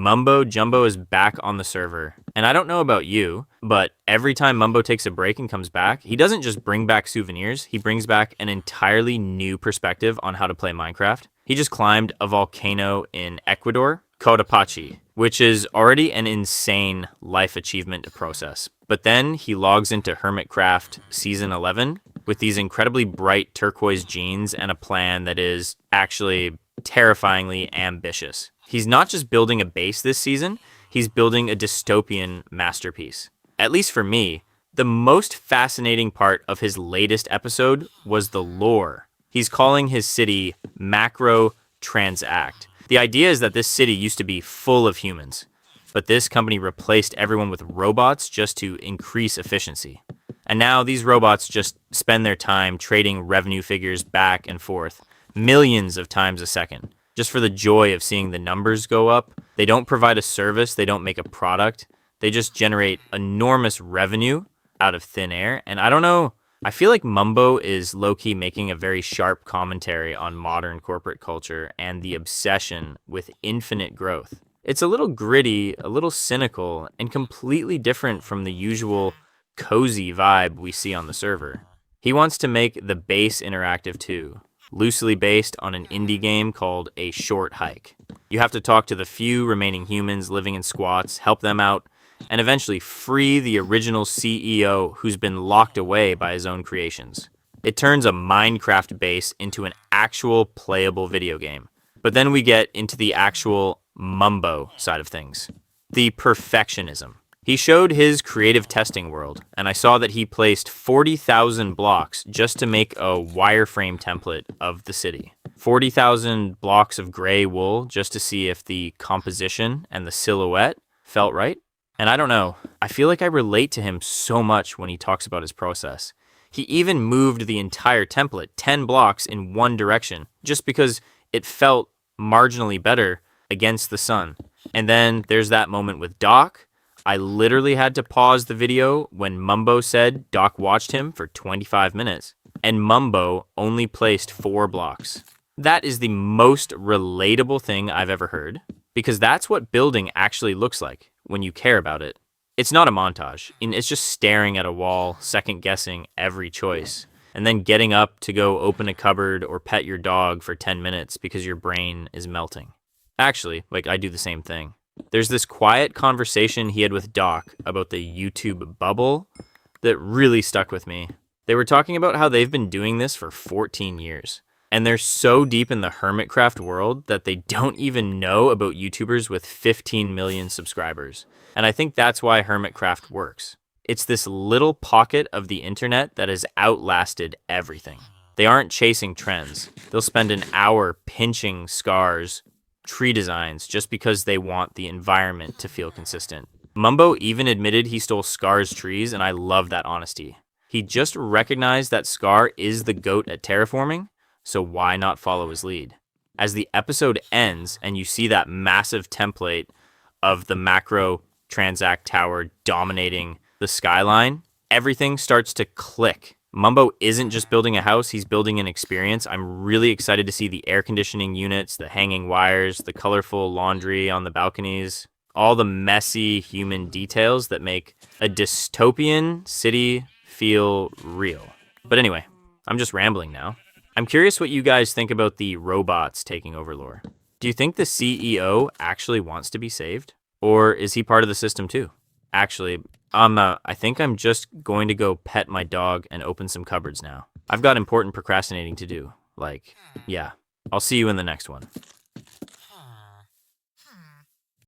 Mumbo Jumbo is back on the server. And I don't know about you, but every time Mumbo takes a break and comes back, he doesn't just bring back souvenirs, he brings back an entirely new perspective on how to play Minecraft. He just climbed a volcano in Ecuador, Cotopaxi, which is already an insane life achievement process. But then he logs into Hermitcraft Season 11 with these incredibly bright turquoise jeans and a plan that is actually terrifyingly ambitious. He's not just building a base this season, he's building a dystopian masterpiece. At least for me, the most fascinating part of his latest episode was the lore. He's calling his city Macro Transact. The idea is that this city used to be full of humans, but this company replaced everyone with robots just to increase efficiency. And now these robots just spend their time trading revenue figures back and forth, millions of times a second, just for the joy of seeing the numbers go up. They don't provide a service, they don't make a product, they just generate enormous revenue out of thin air. And I don't know, I feel like Mumbo is low-key making a very sharp commentary on modern corporate culture and the obsession with infinite growth. It's a little gritty, a little cynical, and completely different from the usual cozy vibe we see on the server. He wants to make the base interactive too, loosely based on an indie game called A Short Hike. You have to talk to the few remaining humans living in squats, help them out, and eventually free the original CEO who's been locked away by his own creations. It turns a Minecraft base into an actual playable video game. But then we get into the actual Mumbo side of things, the perfectionism. He showed his creative testing world, and I saw that he placed 40,000 blocks just to make a wireframe template of the city. 40,000 blocks of gray wool just to see if the composition and the silhouette felt right. And I don't know, I feel like I relate to him so much when he talks about his process. He even moved the entire template 10 blocks in one direction just because it felt marginally better against the sun. And then there's that moment with Doc. I literally had to pause the video when Mumbo said Doc watched him for 25 minutes, and Mumbo only placed 4 blocks. That is the most relatable thing I've ever heard, because that's what building actually looks like when you care about it. It's not a montage, and it's just staring at a wall, second-guessing every choice, and then getting up to go open a cupboard or pet your dog for 10 minutes because your brain is melting. Actually, I do the same thing. There's this quiet conversation he had with Doc about the YouTube bubble that really stuck with me. They were talking about how they've been doing this for 14 years. And they're so deep in the Hermitcraft world that they don't even know about YouTubers with 15 million subscribers. And I think that's why Hermitcraft works. It's this little pocket of the internet that has outlasted everything. They aren't chasing trends. They'll spend an hour pinching scars, tree designs, just because they want the environment to feel consistent. Mumbo even admitted he stole Scar's trees, and I love that honesty. He just recognized that Scar is the GOAT at terraforming, so why not follow his lead? As the episode ends and you see that massive template of the macro Transact tower dominating the skyline, everything starts to click. Mumbo isn't just building a house, he's building an experience. I'm really excited to see the air conditioning units, the hanging wires, the colorful laundry on the balconies, all the messy human details that make a dystopian city feel real. But anyway, I'm just rambling now. I'm curious what you guys think about the robots taking over lore. Do you think the CEO actually wants to be saved? Or is he part of the system too? Actually, I think I'm just going to go pet my dog and open some cupboards now. I've got important procrastinating to do. Yeah. I'll see you in the next one.